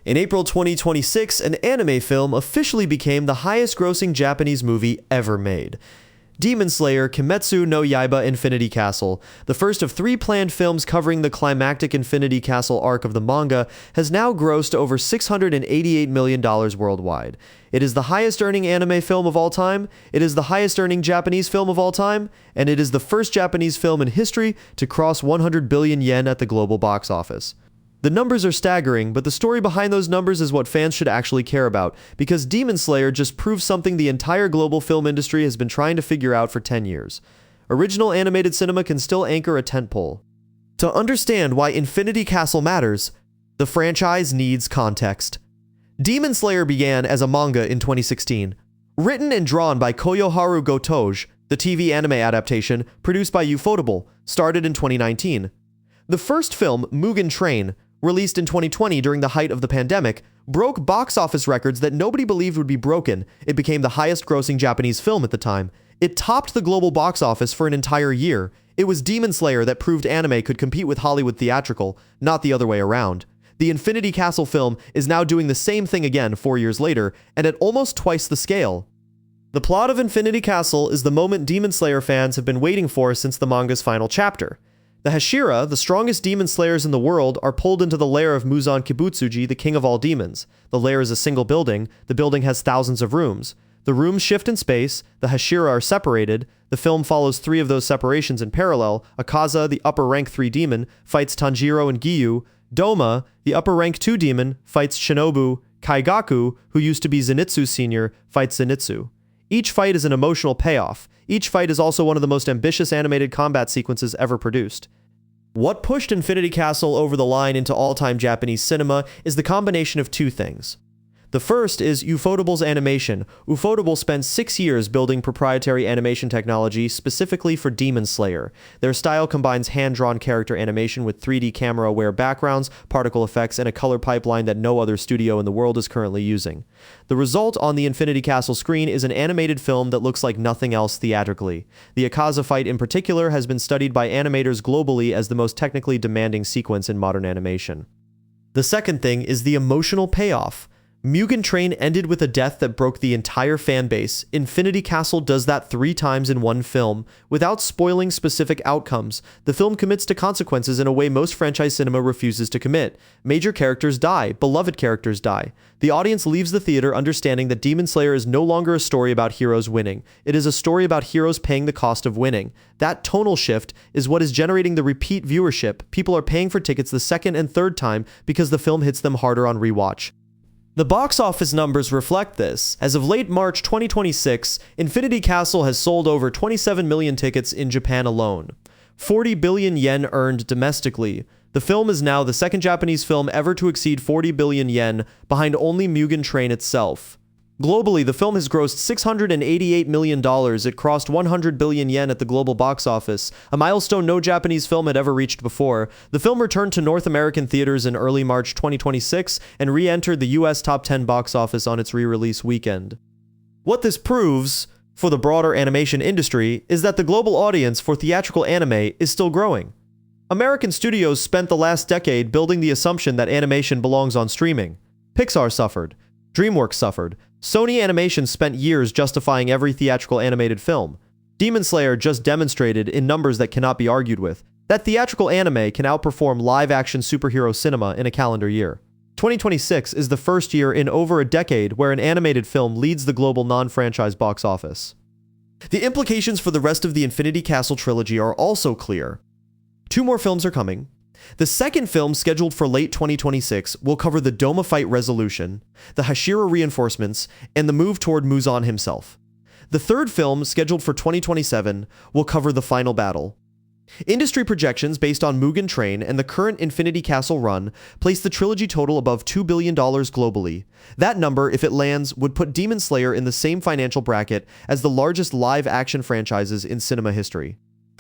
In April 2026, an anime film officially became the highest-grossing Japanese movie ever made. Demon Slayer Kimetsu no Yaiba Infinity Castle, the first of 3 planned films covering the climactic Infinity Castle arc of the manga, has now grossed over $688 million worldwide. It is the highest-earning anime film of all time, it is the highest-earning Japanese film of all time, and it is the first Japanese film in history to cross 100 billion yen at the global box office. The numbers are staggering, but the story behind those numbers is what fans should actually care about, because Demon Slayer just proves something the entire global film industry has been trying to figure out for 10 years. Original animated cinema can still anchor a tentpole. To understand why Infinity Castle matters, the franchise needs context. Demon Slayer began as a manga in 2016. Written and drawn by Koyoharu Gotoge, the TV anime adaptation, produced by Ufotable, started in 2019. The first film, Mugen Train, released in 2020 during the height of the pandemic, broke box office records that nobody believed would be broken. It became the highest-grossing Japanese film at the time. It topped the global box office for an entire year. It was Demon Slayer that proved anime could compete with Hollywood theatrical, not the other way around. The Infinity Castle film is now doing the same thing again 4 years later, and at almost twice the scale. The plot of Infinity Castle is the moment Demon Slayer fans have been waiting for since the manga's final chapter. The Hashira, the strongest demon slayers in the world, are pulled into the lair of Muzan Kibutsuji, the king of all demons. The lair is a single building. The building has thousands of rooms. The rooms shift in space. The Hashira are separated. The film follows 3 of those separations in parallel. Akaza, the upper rank 3 demon, fights Tanjiro and Giyu. Doma, the upper rank 2 demon, fights Shinobu. Kaigaku, who used to be Zenitsu's senior, fights Zenitsu. Each fight is an emotional payoff. Each fight is also one of the most ambitious animated combat sequences ever produced. What pushed Infinity Castle over the line into all-time Japanese cinema is the combination of 2 things. The first is Ufotable's animation. Ufotable spent 6 years building proprietary animation technology specifically for Demon Slayer. Their style combines hand-drawn character animation with 3D camera-aware backgrounds, particle effects, and a color pipeline that no other studio in the world is currently using. The result on the Infinity Castle screen is an animated film that looks like nothing else theatrically. The Akaza fight in particular has been studied by animators globally as the most technically demanding sequence in modern animation. The second thing is the emotional payoff. Mugen Train ended with a death that broke the entire fan base. Infinity Castle does that 3 times in one film. Without spoiling specific outcomes, the film commits to consequences in a way most franchise cinema refuses to commit. Major characters die, beloved characters die. The audience leaves the theater understanding that Demon Slayer is no longer a story about heroes winning. It is a story about heroes paying the cost of winning. That tonal shift is what is generating the repeat viewership. People are paying for tickets the second and third time because the film hits them harder on rewatch. The box office numbers reflect this. As of late March 2026, Infinity Castle has sold over 27 million tickets in Japan alone. 40 billion yen earned domestically. The film is now the second Japanese film ever to exceed 40 billion yen, behind only Mugen Train itself. Globally, the film has grossed $688 million. It crossed 100 billion yen at the global box office, a milestone no Japanese film had ever reached before. The film returned to North American theaters in early March 2026 and re-entered the US top 10 box office on its re-release weekend. What this proves, for the broader animation industry, is that the global audience for theatrical anime is still growing. American studios spent the last decade building the assumption that animation belongs on streaming. Pixar suffered. DreamWorks suffered. Sony Animation spent years justifying every theatrical animated film. Demon Slayer just demonstrated in numbers that cannot be argued with that theatrical anime can outperform live-action superhero cinema in a calendar year. 2026 is the first year in over a decade where an animated film leads the global non-franchise box office. The implications for the rest of the Infinity Castle trilogy are also clear. 2 more films are coming. The second film, scheduled for late 2026, will cover the Doma fight resolution, the Hashira reinforcements, and the move toward Muzan himself. The third film, scheduled for 2027, will cover the final battle. Industry projections based on Mugen Train and the current Infinity Castle run place the trilogy total above $2 billion globally. That number, if it lands, would put Demon Slayer in the same financial bracket as the largest live-action franchises in cinema history.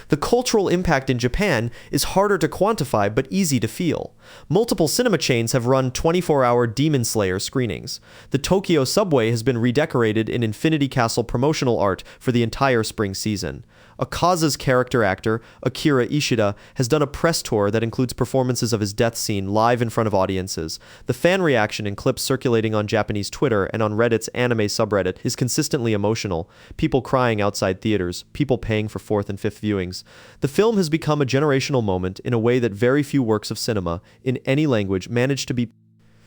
The cultural impact in Japan is harder to quantify but easy to feel. Multiple cinema chains have run 24-hour Demon Slayer screenings. The Tokyo subway has been redecorated in Infinity Castle promotional art for the entire spring season. Akaza's character actor, Akira Ishida, has done a press tour that includes performances of his death scene live in front of audiences. The fan reaction in clips circulating on Japanese Twitter and on Reddit's anime subreddit is consistently emotional. People crying outside theaters, people paying for fourth and fifth viewings. The film has become a generational moment in a way that very few works of cinema, in any language, manage to be.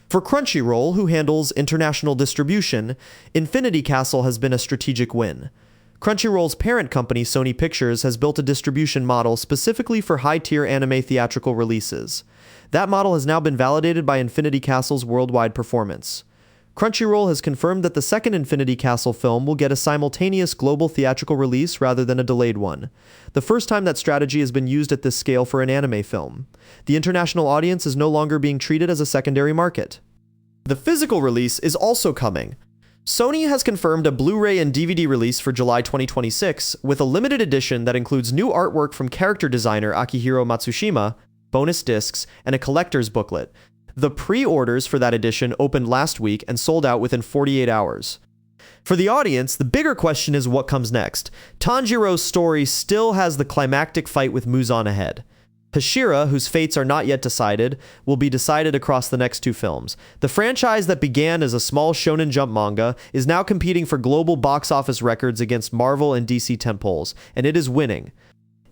For Crunchyroll, who handles international distribution, Infinity Castle has been a strategic win. Crunchyroll's parent company, Sony Pictures, has built a distribution model specifically for high-tier anime theatrical releases. That model has now been validated by Infinity Castle's worldwide performance. Crunchyroll has confirmed that the second Infinity Castle film will get a simultaneous global theatrical release rather than a delayed one, the first time that strategy has been used at this scale for an anime film. The international audience is no longer being treated as a secondary market. The physical release is also coming. Sony has confirmed a Blu-ray and DVD release for July 2026, with a limited edition that includes new artwork from character designer Akihiro Matsushima, bonus discs, and a collector's booklet. The pre-orders for that edition opened last week and sold out within 48 hours. For the audience, the bigger question is what comes next. Tanjiro's story still has the climactic fight with Muzan ahead. Hashira, whose fates are not yet decided, will be decided across the next two films. The franchise that began as a small Shonen Jump manga is now competing for global box office records against Marvel and DC tentpoles, and it is winning.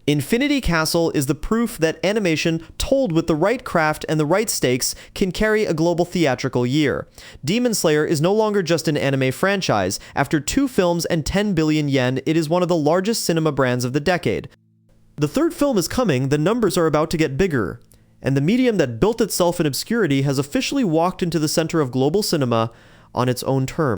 Infinity Castle is the proof that animation told with the right craft and the right stakes can carry a global theatrical year. Demon Slayer is no longer just an anime franchise. After 2 films and 10 billion yen, it is one of the largest cinema brands of the decade. The third film is coming, the numbers are about to get bigger, and the medium that built itself in obscurity has officially walked into the center of global cinema on its own terms.